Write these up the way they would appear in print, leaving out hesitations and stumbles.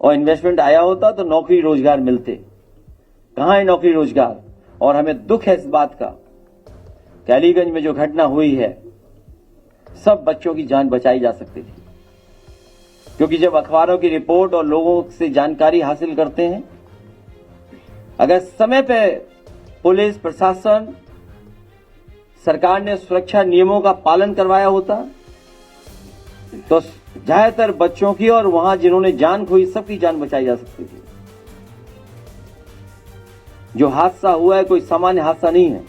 और इन्वेस्टमेंट आया होता तो नौकरी रोजगार मिलते। कहां है नौकरी रोजगार? और हमें दुख है इस बात का कि अलीगंज में जो घटना हुई है, सब बच्चों की जान बचाई जा सकती थी, क्योंकि जब अखबारों की रिपोर्ट और लोगों से जानकारी हासिल करते हैं, अगर समय पे पुलिस प्रशासन सरकार ने सुरक्षा नियमों का पालन करवाया होता तो ज्यादातर बच्चों की और वहां जिन्होंने जान खोई सबकी जान बचाई जा सकती थी। जो हादसा हुआ है कोई सामान्य हादसा नहीं है।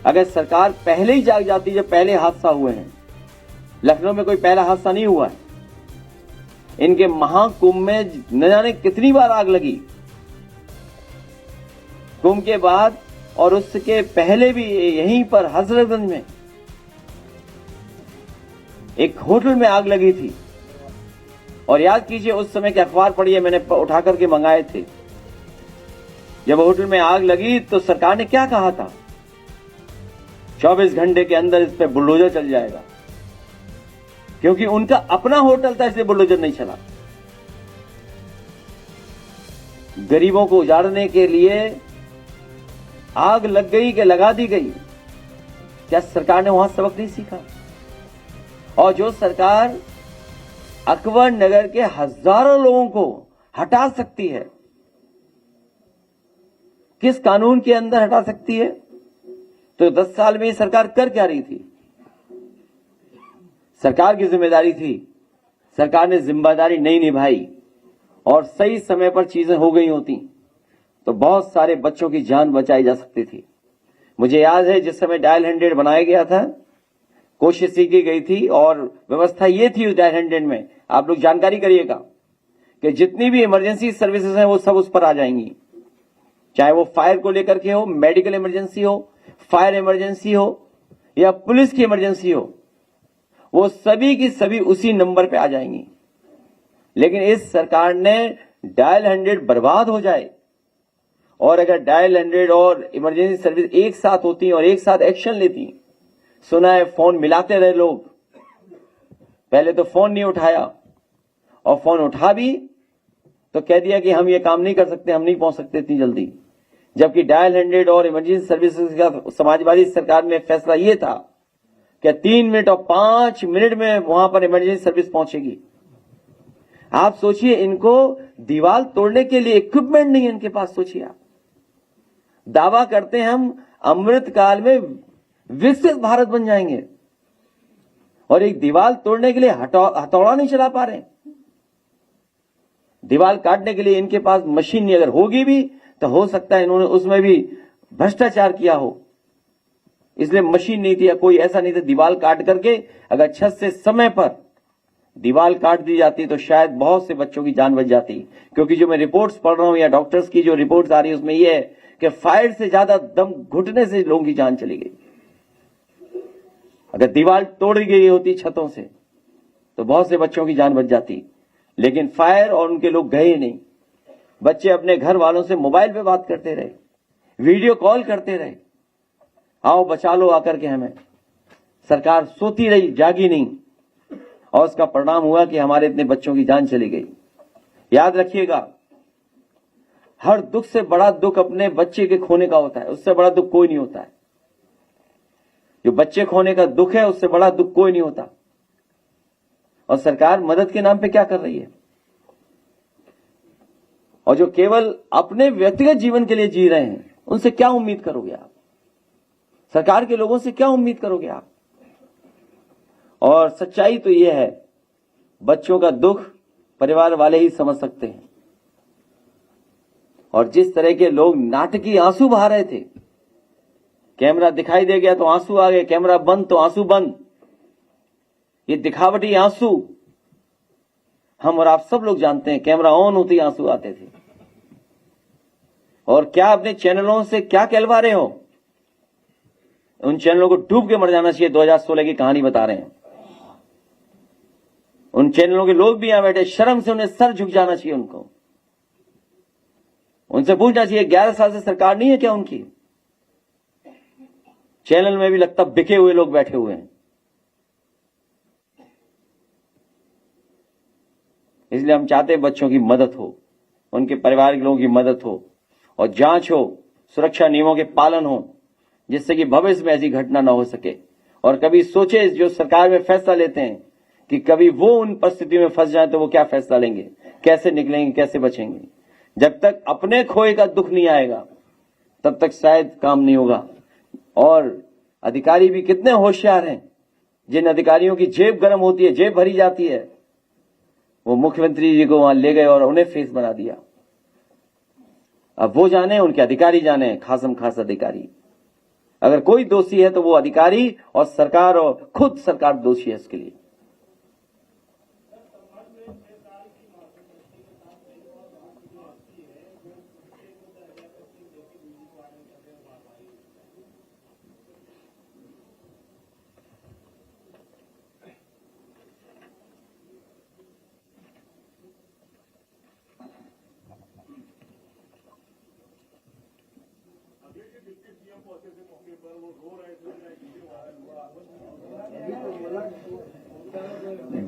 अगर सरकार पहले ही जाग जाती, जब पहले हादसा हुए हैं, लखनऊ में कोई पहला हादसा नहीं हुआ है, इनके महाकुंभ में न जाने कितनी बार आग लगी, कुंभ के बाद और उसके पहले भी यहीं पर हजरतगंज में एक होटल में आग लगी थी। और याद कीजिए उस समय के अखबार पढ़िए, मैंने उठा करके मंगाए थे। जब होटल में आग लगी तो सरकार ने क्या कहा था? 24 घंटे के अंदर इस पे बुलडोजर चल जाएगा, क्योंकि उनका अपना होटल था, इसलिए बुलडोजर नहीं चला। गरीबों को उजाड़ने के लिए आग लग गई कि लगा दी गई? क्या सरकार ने वहां सबक नहीं सीखा? और जो सरकार अकबर नगर के हजारों लोगों को हटा सकती है, किस कानून के अंदर हटा सकती है? तो 10 साल में ये सरकार कर क्या रही थी? सरकार की जिम्मेदारी थी, सरकार ने जिम्मेदारी नहीं निभाई और सही समय पर चीजें हो गई होती तो बहुत सारे बच्चों की जान बचाई जा सकती थी। मुझे याद है जिस समय डायल 100 बनाया गया था, कोशिश की गई थी और व्यवस्था ये थी उस डायल 100 में, आप लोग जानकारी करिएगा कि जितनी भी इमरजेंसी सर्विसेज हैं वो सब उस पर आ जाएंगी, चाहे वो फायर को लेकर के हो, मेडिकल इमरजेंसी हो, फायर इमरजेंसी हो या पुलिस की इमरजेंसी हो, वो सभी की सभी उसी नंबर पे आ जाएंगी। लेकिन इस सरकार ने डायल 100 बर्बाद हो जाए, और अगर डायल 100 और इमरजेंसी सर्विस एक साथ होती और एक साथ एक्शन लेती, सुना है फोन मिलाते रहे लोग, पहले तो फोन नहीं उठाया और फोन उठा भी तो कह दिया कि हम ये काम नहीं कर सकते, हम नहीं पहुंच सकते इतनी जल्दी। जबकि डायल 100 और इमरजेंसी सर्विसेज का समाजवादी सरकार में फैसला यह था कि 3 मिनट और 5 मिनट में वहां पर इमरजेंसी सर्विस पहुंचेगी। आप सोचिए, इनको दीवार तोड़ने के लिए इक्विपमेंट नहीं है इनके पास। सोचिए आप, दावा करते हैं हम अमृत काल में विकसित भारत बन जाएंगे और एक दीवार तोड़ने के लिए हथौड़ा नहीं चला पा रहे। दीवार काटने के लिए इनके पास मशीन नहीं, अगर होगी भी तो हो सकता है इन्होंने उसमें भी भ्रष्टाचार किया हो, इसलिए मशीन नहीं थी या कोई ऐसा नहीं था। दीवार काट करके अगर छत से समय पर दीवार काट दी जाती तो शायद बहुत से बच्चों की जान बच जाती। क्योंकि जो मैं रिपोर्ट्स पढ़ रहा हूं या डॉक्टर्स की जो रिपोर्ट्स आ रही है उसमें यह है कि फायर से ज्यादा दम घुटने से लोगों की जान चली गई। अगर दीवार तोड़ गई होती छतों से तो बहुत से बच्चों की जान बच जाती। लेकिन फायर और उनके लोग गए नहीं, बच्चे अपने घर वालों से मोबाइल पे बात करते रहे, वीडियो कॉल करते रहे, आओ बचा लो आकर के हमें। सरकार सोती रही, जागी नहीं, और उसका परिणाम हुआ कि हमारे इतने बच्चों की जान चली गई। याद रखिएगा, हर दुख से बड़ा दुख अपने बच्चे के खोने का होता है, उससे बड़ा दुख कोई नहीं होता है। जो बच्चे खोने का दुख है उससे बड़ा दुख कोई नहीं होता। और सरकार मदद के नाम पे क्या कर रही है? और जो केवल अपने व्यक्तिगत जीवन के लिए जी रहे हैं उनसे क्या उम्मीद करोगे आप? सरकार के लोगों से क्या उम्मीद करोगे आप? और सच्चाई तो यह है, बच्चों का दुख परिवार वाले ही समझ सकते हैं। और जिस तरह के लोग नाटकी आंसू बहा रहे थे, कैमरा दिखाई दे गया तो आंसू आ गए, कैमरा बंद तो आंसू बंद, ये दिखावटी आंसू हम और आप सब लोग जानते हैं। कैमरा ऑन होते ही आंसू आते थे। और क्या अपने चैनलों से क्या कहलवा रहे हो? उन चैनलों को डूब के मर जाना चाहिए। 2016 की कहानी बता रहे हैं। उन चैनलों के लोग भी यहां बैठे, शर्म से उन्हें सर झुक जाना चाहिए। उनको उनसे पूछना चाहिए, 11 साल से सरकार नहीं है क्या उनकी? चैनल में भी लगता बिके हुए लोग बैठे हुए हैं। इसलिए हम चाहते हैं बच्चों की मदद हो, उनके परिवार के लोगों की मदद हो और जांच हो, सुरक्षा नियमों के पालन हो, जिससे कि भविष्य में ऐसी घटना न हो सके। और कभी सोचे जो सरकार में फैसला लेते हैं कि कभी वो उन परिस्थिति में फंस जाए तो वो क्या फैसला लेंगे, कैसे निकलेंगे, कैसे बचेंगे। जब तक अपने खोए का दुख नहीं आएगा तब तक शायद काम नहीं होगा। और अधिकारी भी कितने होशियार हैं, जिन अधिकारियों की जेब गर्म होती है, जेब भरी जाती है, वो मुख्यमंत्री जी को वहां ले गए और उन्हें फेस बना दिया। अब वो जाने, उनके अधिकारी जाने, खासम खास अधिकारी। अगर कोई दोषी है तो वो अधिकारी और सरकार, और खुद सरकार दोषी है इसके लिए।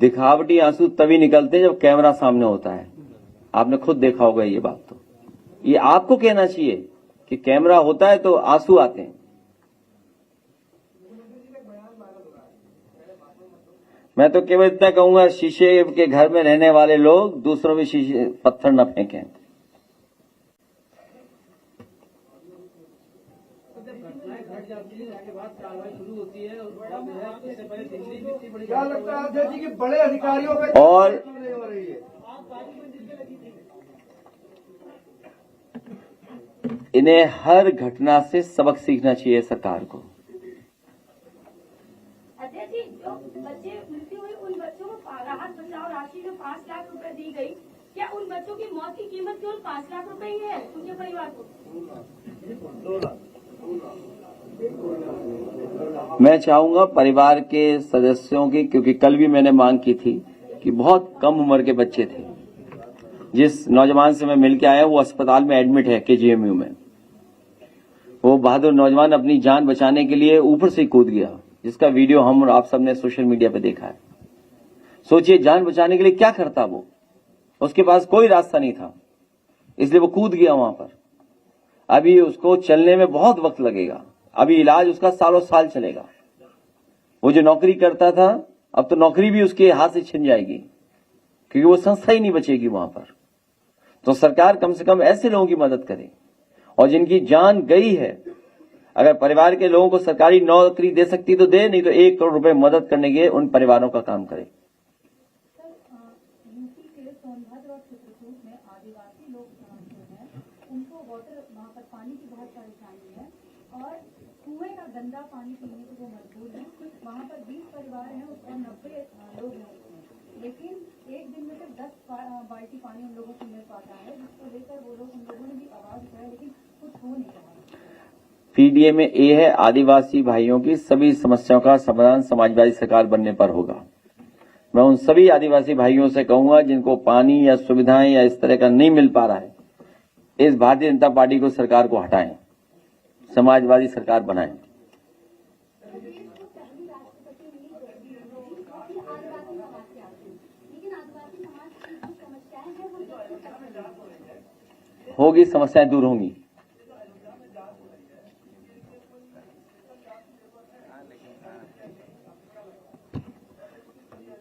दिखावटी आंसू तभी निकलते हैं जब कैमरा सामने होता है। आपने खुद देखा होगा ये बात। तो ये आपको कहना चाहिए कि कैमरा होता है तो आंसू आते हैं। मैं तो केवल इतना कहूंगा, शीशे के घर में रहने वाले लोग दूसरों में शीशे पत्थर न फेंकें। क्या लगता है अध्यक्ष जी कि बड़े अधिकारियों पे और इन्हें हर घटना से सबक सीखना चाहिए सरकार को। अध्यक्ष जी, जो बच्चे मृत्यु हुई उन बच्चों को राहत बचाव राशि जो 5 लाख रुपए दी गई, क्या उन बच्चों की मौत की कीमत केवल 5 लाख रुपए ही है उनके परिवार को? मैं चाहूंगा परिवार के सदस्यों की, क्योंकि कल भी मैंने मांग की थी कि बहुत कम उम्र के बच्चे थे। जिस नौजवान से मैं मिलकर आया वो अस्पताल में एडमिट है केजीएमयू में। वो बहादुर नौजवान अपनी जान बचाने के लिए ऊपर से कूद गया, जिसका वीडियो हम और आप सबने सोशल मीडिया पे देखा है। सोचिए, जान बचाने के लिए क्या करता वो, उसके पास कोई रास्ता नहीं था, इसलिए वो कूद गया वहां पर। अभी उसको चलने में बहुत वक्त लगेगा, अभी इलाज उसका सालों साल चलेगा। वो जो नौकरी करता था, अब तो नौकरी भी उसके हाथ से छिन जाएगी, क्योंकि वो संस्था ही नहीं बचेगी वहां पर। तो सरकार कम से कम ऐसे लोगों की मदद करे, और जिनकी जान गई है, अगर परिवार के लोगों को सरकारी नौकरी दे सकती तो दे, नहीं तो 1 करोड़ रुपए मदद करने के उन परिवारों का काम करे। यूपी के सोनभद्र और चित्रकूट में आदिवासी लोग जो हैं उनको वाटर, वहाँ पर पानी की बहुत परेशानी है और कुएं का गंदा पानी पीने को वो मजबूर हैं। वहाँ पर 20 परिवार हैं और 90 लोग हैं उसमें, लेकिन एक दिन में सिर्फ 10 बाल्टी पानी उन लोगों को मिल पाता है, जिसको लेकर वो लोग, उन लोगों ने भी आवाज उठाया, लेकिन कुछ हो नहीं रहा। पीडीए में ए है, आदिवासी भाइयों की सभी समस्याओं का समाधान समाजवादी सरकार बनने पर होगा। मैं उन सभी आदिवासी भाइयों से कहूंगा जिनको पानी या सुविधाएं या इस तरह का नहीं मिल पा रहा है, इस भारतीय जनता पार्टी को, सरकार को हटाएं, समाजवादी सरकार बनाएं। होगी, समस्याएं दूर होंगी।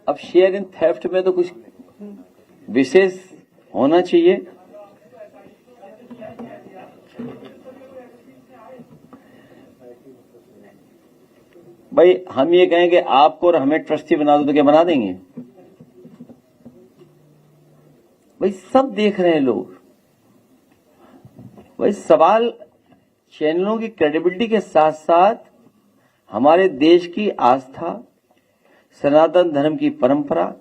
अब शेयर इन थेफ्ट में तो कुछ विशेष होना चाहिए। भाई, हम ये कहें कि आपको और हमें ट्रस्टी बना दो तो क्या बना देंगे? भाई, सब देख रहे हैं लोग। भाई, सवाल चैनलों की क्रेडिबिलिटी के साथ साथ हमारे देश की आस्था, सनातन धर्म की परंपरा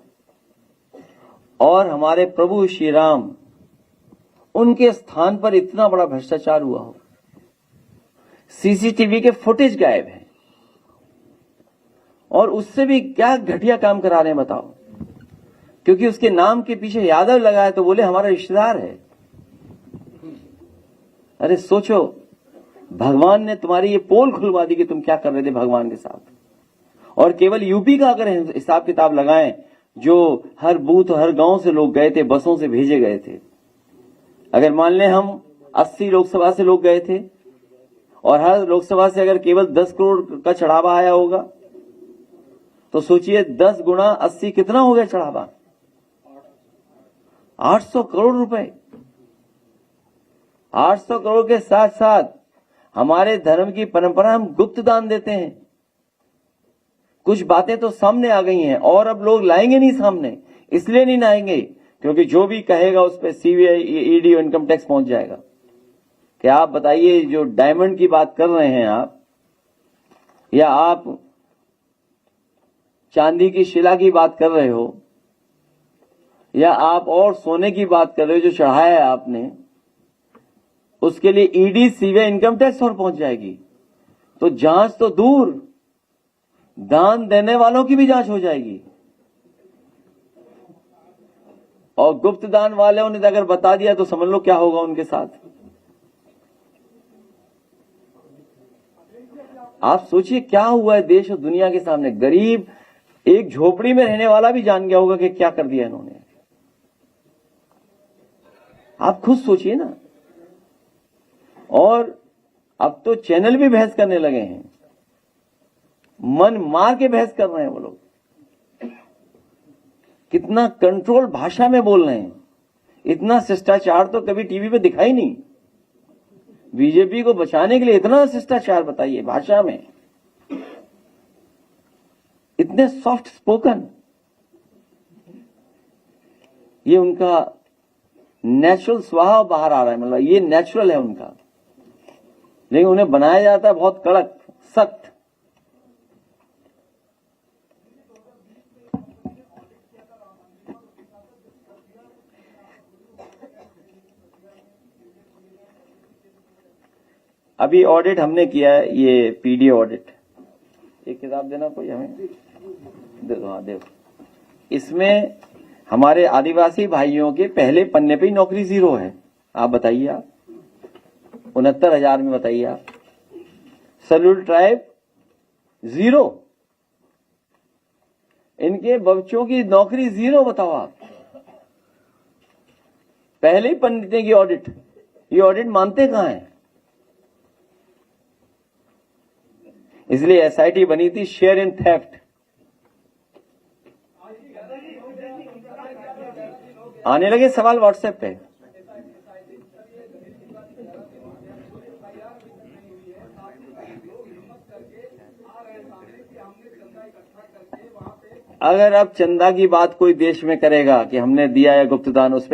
और हमारे प्रभु श्री राम, उनके स्थान पर इतना बड़ा भ्रष्टाचार हुआ हो। सीसीटीवी के फुटेज गायब है और उससे भी क्या घटिया काम करा रहे हैं बताओ। क्योंकि उसके नाम के पीछे यादव लगा है तो बोले हमारा रिश्तेदार है। अरे सोचो, भगवान ने तुम्हारी ये पोल खुलवा दी कि तुम क्या कर रहे थे भगवान के साथ। और केवल यूपी का अगर हिसाब किताब लगाएं जो हर बूथ हर गांव से लोग गए थे, बसों से भेजे गए थे। अगर मान लें हम 80 लोकसभा से लोग गए थे और हर लोकसभा से अगर केवल 10 करोड़ का चढ़ावा आया होगा तो सोचिए 10 गुना 80 कितना हो गया चढ़ावा? 800 करोड़ रुपए। 800 करोड़ के साथ साथ हमारे धर्म की परंपरा, हम गुप्त दान देते हैं। कुछ बातें तो सामने आ गई हैं और अब लोग लाएंगे नहीं सामने, इसलिए नहीं लाएंगे क्योंकि जो भी कहेगा उस पर सीबीआई, ईडी, इनकम टैक्स पहुंच जाएगा। क्या आप बताइए, जो डायमंड की बात कर रहे हैं आप, या आप चांदी की शिला की बात कर रहे हो, या आप और सोने की बात कर रहे हो जो चढ़ाया है आपने, उसके लिए ईडी, सीबीआई, इनकम टैक्स और पहुंच जाएगी। तो जांच तो दूर, दान देने वालों की भी जांच हो जाएगी। और गुप्त दान वालों ने अगर बता दिया तो समझ लो क्या होगा उनके साथ। आप सोचिए क्या हुआ है देश और दुनिया के सामने। गरीब, एक झोपड़ी में रहने वाला भी जान गया होगा कि क्या कर दिया इन्होंने। आप खुद सोचिए ना। और अब तो चैनल भी बहस करने लगे हैं, मन मार के बहस कर रहे हैं वो लोग। कितना कंट्रोल भाषा में बोल रहे हैं। इतना शिष्टाचार तो कभी टीवी पे दिखाई नहीं। बीजेपी को बचाने के लिए इतना शिष्टाचार, बताइए, भाषा में इतने सॉफ्ट स्पोकन। ये उनका नेचुरल स्वभाव बाहर आ रहा है, मतलब ये नेचुरल है उनका, लेकिन उन्हें बनाया जाता है बहुत कड़क, सख्त। अभी ऑडिट हमने किया है, ये पीडी ऑडिट। एक किताब देना कोई हमें, दे दो। हाँ देखो, इसमें हमारे आदिवासी भाइयों के पहले पन्ने पे ही नौकरी 0 है। आप बताइए, आप 69,000 में बताइए आप। शेड्यूल्ड ट्राइब 0, इनके बच्चों की नौकरी 0, बताओ आप। पहले ही पन्ने की ऑडिट। ये ऑडिट मानते कहां है? इसलिए एसआईटी बनी थी, शेयर इन थेफ्ट। आने लगे सवाल व्हाट्सएप पे। अगर अब चंदा की बात कोई देश में करेगा कि हमने दिया है गुप्त दान, उस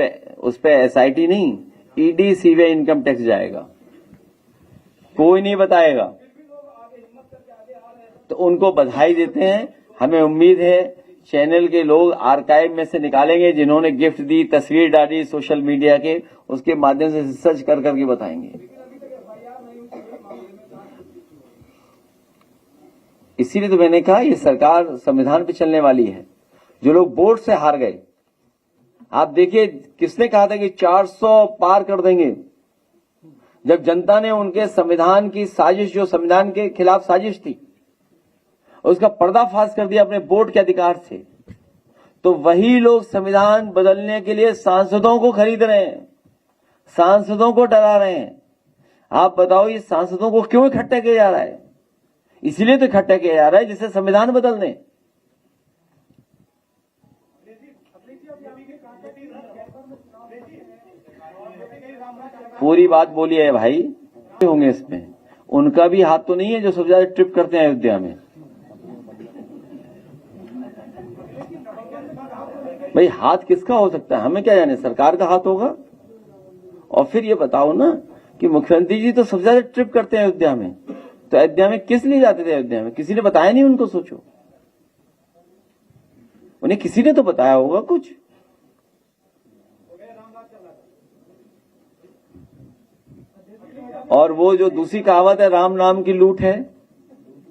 पे एसआईटी नहीं, ईडी, सीबीआई, इनकम टैक्स जाएगा। कोई नहीं बताएगा। तो उनको बधाई देते हैं। हमें उम्मीद है चैनल के लोग आर्काइव में से निकालेंगे, जिन्होंने गिफ्ट दी, तस्वीर डाली सोशल मीडिया के, उसके माध्यम से रिसर्च कर करके बताएंगे। इसीलिए तो मैंने कहा ये सरकार संविधान पे चलने वाली है। जो लोग वोट से हार गए, आप देखिए किसने कहा था कि 400 पार कर देंगे। जब जनता ने उनके संविधान की साजिश, जो संविधान के खिलाफ साजिश थी, उसका पर्दाफाश कर दिया अपने वोट के अधिकार से, तो वही लोग संविधान बदलने के लिए सांसदों को खरीद रहे हैं, सांसदों को डरा रहे हैं। आप बताओ ये सांसदों को क्यों इकट्ठा किया जा रहा है? इसलिए तो इकट्ठा किया जा रहा है जिससे संविधान बदल दें। पूरी बात बोली है भाई, होंगे इसमें। उनका भी हाथ तो नहीं है जो सबसे ज्यादा ट्रिप करते हैं अयोध्या में। भाई हाथ किसका हो सकता है? हमें क्या जाने, सरकार का हाथ होगा। और फिर ये बताओ ना कि मुख्यमंत्री जी तो सबसे ज्यादा ट्रिप करते हैं अयोध्या में, तो अयोध्या में किस लिए जाते थे? अयोध्या में किसी ने बताया नहीं उनको? सोचो, उन्हें किसी ने तो बताया होगा कुछ। और वो जो दूसरी कहावत है, राम नाम की लूट है,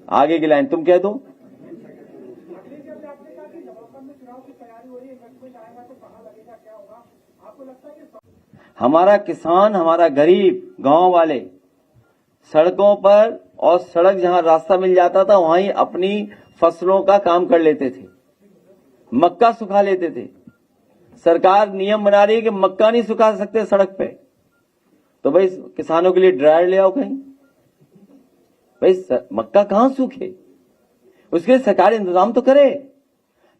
आगे की लाइन तुम कह दो। हमारा किसान, हमारा गरीब गांव वाले सड़कों पर, और सड़क जहां रास्ता मिल जाता था वहां ही अपनी फसलों का काम कर लेते थे। मक्का सुखा लेते थे। सरकार नियम बना रही है कि मक्का नहीं सुखा सकते सड़क पे, तो भाई किसानों के लिए ड्रायर ले आओ कहीं। भाई मक्का कहां सूखे, उसके लिए सरकार इंतजाम तो करे।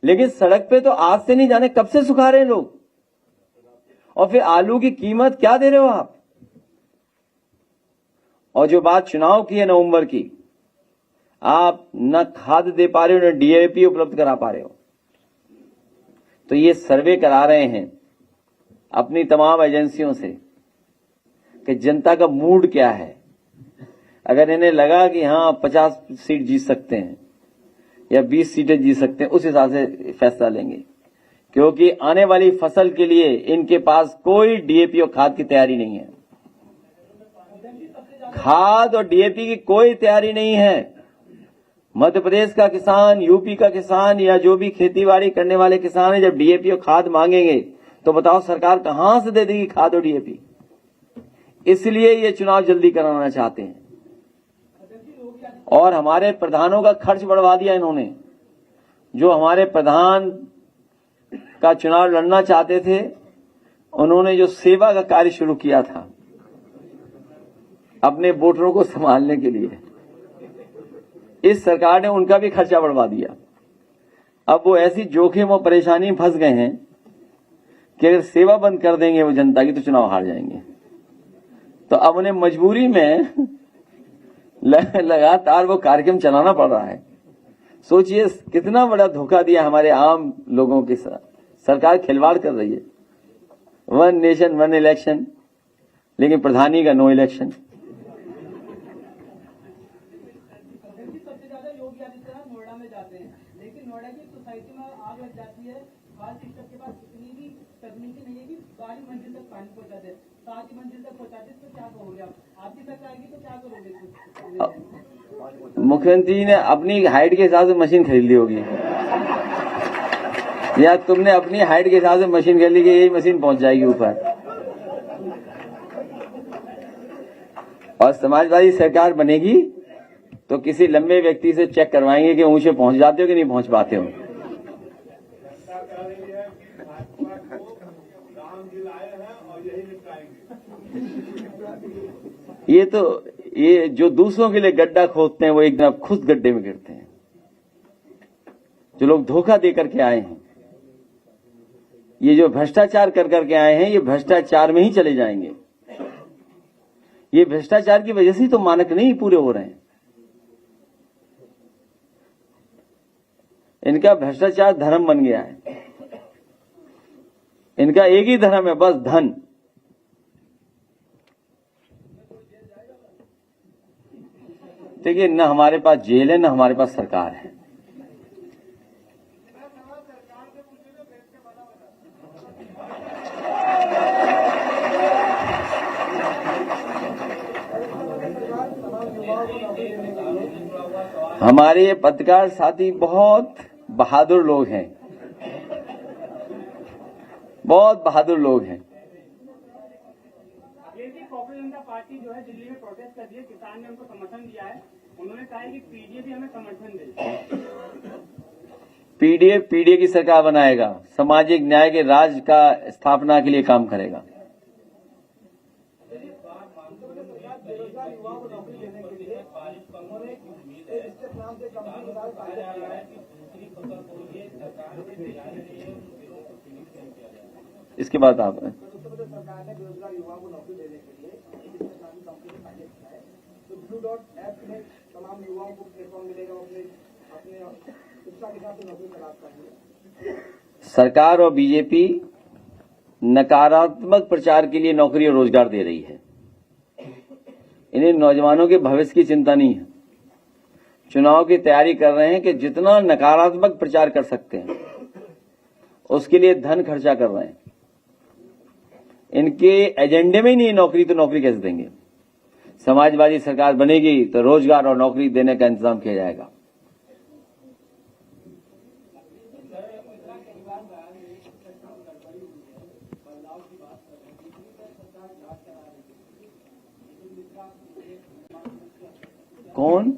लेकिन सड़क पे तो आज से नहीं जाने कब से सुखा रहे हैं लोग। और फिर आलू की कीमत क्या दे रहे हो आप। और जो बात चुनाव की है नवंबर की, आप न खाद दे पा रहे हो न डीएपी उपलब्ध करा पा रहे हो। तो ये सर्वे करा रहे हैं अपनी तमाम एजेंसियों से कि जनता का मूड क्या है। अगर इन्हें लगा कि हाँ 50 सीट जीत सकते हैं या 20 सीटें जीत सकते हैं, उस हिसाब से फैसला लेंगे। क्योंकि आने वाली फसल के लिए इनके पास कोई डीएपी और खाद की तैयारी नहीं है। खाद और डीएपी की कोई तैयारी नहीं है। मध्य प्रदेश का किसान, यूपी का किसान या जो भी खेतीबाड़ी करने वाले किसान है, जब डीएपी और खाद मांगेंगे तो बताओ सरकार कहां से दे देगी खाद और डीएपी। इसलिए ये चुनाव जल्दी कराना चाहते हैं। और हमारे प्रधानों का खर्च बढ़वा दिया इन्होंने। जो हमारे प्रधान का चुनाव लड़ना चाहते थे, उन्होंने जो सेवा का कार्य शुरू किया था अपने वोटरों को संभालने के लिए, इस सरकार ने उनका भी खर्चा बढ़वा दिया। अब वो ऐसी जोखिम और परेशानी में फंस गए हैं कि अगर सेवा बंद कर देंगे वो जनता की, तो चुनाव हार जाएंगे। तो अब उन्हें मजबूरी में लगातार वो कार्यक्रम चलाना पड़ रहा है। सोचिए कितना बड़ा धोखा दिया हमारे आम लोगों के साथ। सरकार खिलवाड़ कर रही है। 1 नेशन 1 इलेक्शन, लेकिन प्रधानी का नो इलेक्शन। सबसे ज्यादा योगी आदित्यनाथ नोएडा में जाते हैं, लेकिन नोएडा की सोसाइटी में आग लग जाती है। फायर सिस्टम के पास इतनी भी तकनीकी नहीं है कि 12 मंजिल तक पानी पहुंचा दे, 7 मंजिल तक पहुंचाते। तो क्या कहोगे आप? आपकी सरकार आएगी तो क्या करोगे? मुख्यमंत्री ने अपनी हाइट के हिसाब से मशीन खरीद ली होगी, या तुमने अपनी हाइट के हिसाब से मशीन खरीद ली कि यही मशीन पहुंच जाएगी ऊपर। और समाजवादी सरकार बनेगी तो किसी लंबे व्यक्ति से चेक करवाएंगे कि ऊंचे पहुंच जाते हो कि नहीं पहुंच पाते हो। ये जो दूसरों के लिए गड्ढा खोदते हैं वो एक दिन खुद गड्ढे में गिरते हैं। जो लोग धोखा दे करके आए हैं, ये जो भ्रष्टाचार कर करके आए हैं, ये भ्रष्टाचार में ही चले जाएंगे। ये भ्रष्टाचार की वजह से तो मानक नहीं पूरे हो रहे हैं। इनका भ्रष्टाचार धर्म बन गया है। इनका एक ही धर्म है, बस धन। देखिए, न हमारे पास जेल है, न हमारे पास सरकार है। हमारे ये पत्रकार साथी बहुत बहादुर लोग हैं, बहुत बहादुर लोग हैं। भारतीय जनता पार्टी जो है दिल्ली में प्रोटेस्ट कर रही है, किसान ने उनको समर्थन दिया है। उन्होंने कहा है कि पीडीए भी हमें समर्थन दे। पीडीए की सरकार बनाएगा, सामाजिक न्याय के राज का स्थापना के लिए काम करेगा। इसके बाद आप सरकार ने बेरोजगार युवाओं को नौकरी देने के लिए कंपनी पायलट किया है। तो ब्लू डॉट ऐप में तमाम युवाओं को प्लेटफॉर्म मिलेगा, अपने शिक्षा के साथ नौकरी तलाश करेंगे। सरकार और बीजेपी नकारात्मक प्रचार के लिए नौकरी और रोजगार दे रही है। इन्हें नौजवानों के भविष्य की चिंता नहीं है। चुनाव की तैयारी कर रहे हैं कि जितना नकारात्मक प्रचार कर सकते हैं उसके लिए धन खर्चा कर रहे हैं। इनके एजेंडे में ही नहीं नौकरी, तो नौकरी कैसे देंगे। समाजवादी सरकार बनेगी तो रोजगार और नौकरी देने का इंतजाम किया जाएगा। कौन?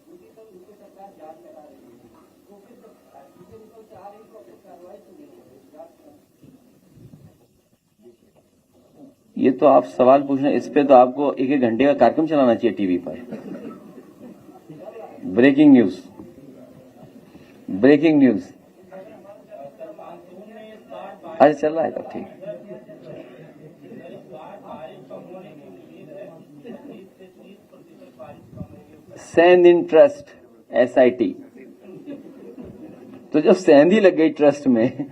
उनकी तो उनको सरकार जांच करा रही है, तो फिर जब चीजें निकल के आ रही तो फिर कार्रवाई क्यों नहीं हो रही, जांच क्यों? ये तो आप सवाल पूछना, इस पे तो आपको एक एक घंटे का कार्यक्रम चलाना चाहिए टीवी पर। Breaking news, breaking news. अच्छा चल रहा है तब ठीक। सेंध इन ट्रस्ट SIT, तो जब सेंधी लग गई ट्रस्ट में,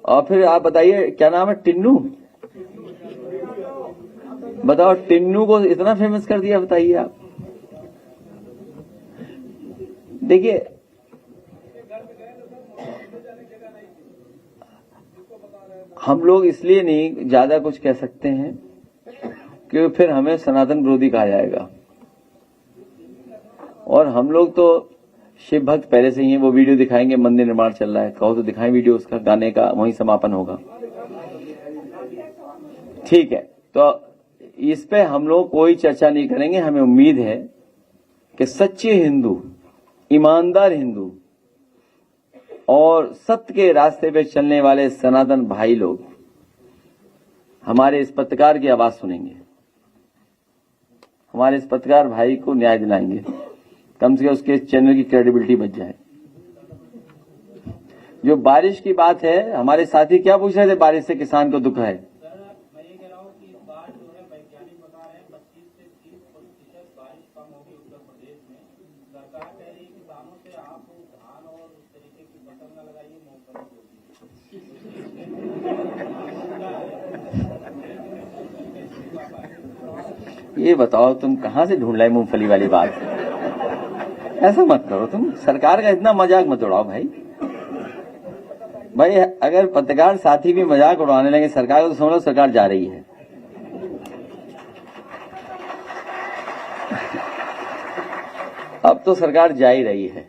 और फिर आप बताइए क्या नाम है, टिन्नू, बताओ टिन्नू को इतना फेमस कर दिया, बताइए आप। देखिए हम लोग इसलिए नहीं ज्यादा कुछ कह सकते हैं क्योंकि फिर हमें सनातन विरोधी कहा जाएगा, और हम लोग तो शिव भक्त पहले से ही हैं। वो वीडियो दिखाएंगे, मंदिर निर्माण चल रहा है, कहो तो दिखाएं वीडियो उसका, गाने का, वहीं समापन होगा। ठीक है, तो इस पे हम लोग कोई चर्चा नहीं करेंगे। हमें उम्मीद है कि सच्चे हिंदू, ईमानदार हिंदू और सत्य के रास्ते पे चलने वाले सनातन भाई लोग हमारे इस पत्रकार की आवाज सुनेंगे, हमारे इस पत्रकार भाई को न्याय दिलाएंगे, कम से कम उसके चैनल की क्रेडिबिलिटी बच जाए। जो बारिश की बात है, हमारे साथी क्या पूछ रहे थे, बारिश से किसान को दुख है। मैं ये कह रहा हूँ कि इस बार जो है वैज्ञानिक बता रहे हैं 25 से 30% बारिश कम होगी उत्तर प्रदेश में। सरकार कह रही है किसानों से आप धान और उस तरीके की फसल न लगाइए, मूंगफली होगी। ये बताओ तुम कहां से ढूंढ लाए मूंगफली वाली बात। ऐसा मत करो, तुम सरकार का इतना मजाक मत उड़ाओ भाई। भाई अगर पत्रकार साथी भी मजाक उड़ाने लगे सरकार को, तो समझ लो सरकार जा रही है। अब तो सरकार जा ही रही है।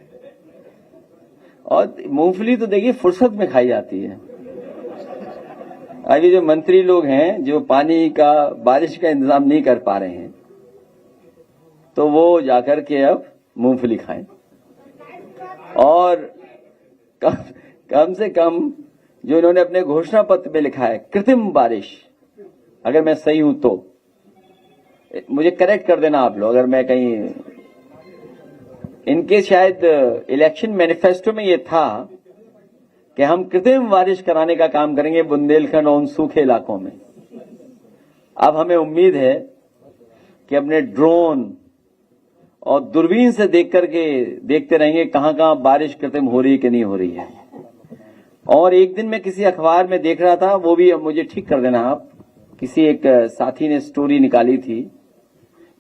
और मूंगफली तो देखिए फुर्सत में खाई जाती है। अभी जो मंत्री लोग हैं जो पानी का, बारिश का इंतजाम नहीं कर पा रहे हैं, तो वो जाकर के अब मूंगफली खाएं। और कम से कम जो इन्होंने अपने घोषणा पत्र में लिखा है कृत्रिम बारिश, अगर मैं सही हूं तो मुझे करेक्ट कर देना आप लोग, अगर मैं कहीं, इनके शायद इलेक्शन मैनिफेस्टो में ये था कि हम कृत्रिम बारिश कराने का काम करेंगे बुंदेलखंड और उन सूखे इलाकों में। अब हमें उम्मीद है कि अपने ड्रोन और दूरबीन से देखते रहेंगे कहां कहां बारिश कृत्रिम हो रही है कि नहीं हो रही है। और एक दिन मैं किसी अखबार में देख रहा था, वो भी अब मुझे ठीक कर देना आप, किसी एक साथी ने स्टोरी निकाली थी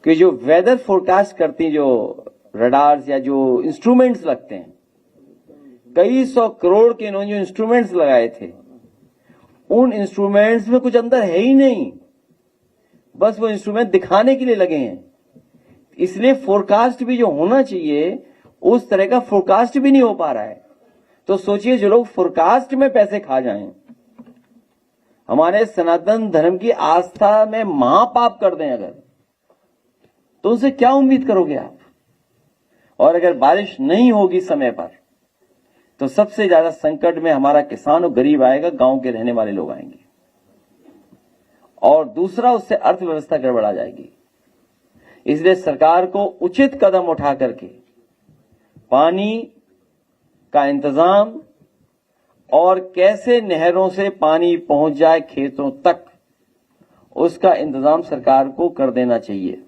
कि जो वेदर फोरकास्ट करती जो रडार्स या जो इंस्ट्रूमेंट्स लगते हैं, कई 100 करोड़ के इन्होंने जो इंस्ट्रूमेंट्स लगाए थे, उन इंस्ट्रूमेंट्स में कुछ अंदर है ही नहीं, बस वो इंस्ट्रूमेंट दिखाने के लिए लगे हैं। इसलिए फोरकास्ट भी जो होना चाहिए उस तरह का फोरकास्ट भी नहीं हो पा रहा है। तो सोचिए जो लोग फोरकास्ट में पैसे खा जाएं, हमारे सनातन धर्म की आस्था में महापाप कर दें अगर, तो उनसे क्या उम्मीद करोगे आप। और अगर बारिश नहीं होगी समय पर, तो सबसे ज्यादा संकट में हमारा किसान और गरीब आएगा, गांव के रहने वाले लोग आएंगे। और दूसरा, उससे अर्थव्यवस्था गड़बड़ा जाएगी। इसलिए सरकार को उचित कदम उठा करके पानी का इंतजाम और कैसे नहरों से पानी पहुंच जाए खेतों तक, उसका इंतजाम सरकार को कर देना चाहिए।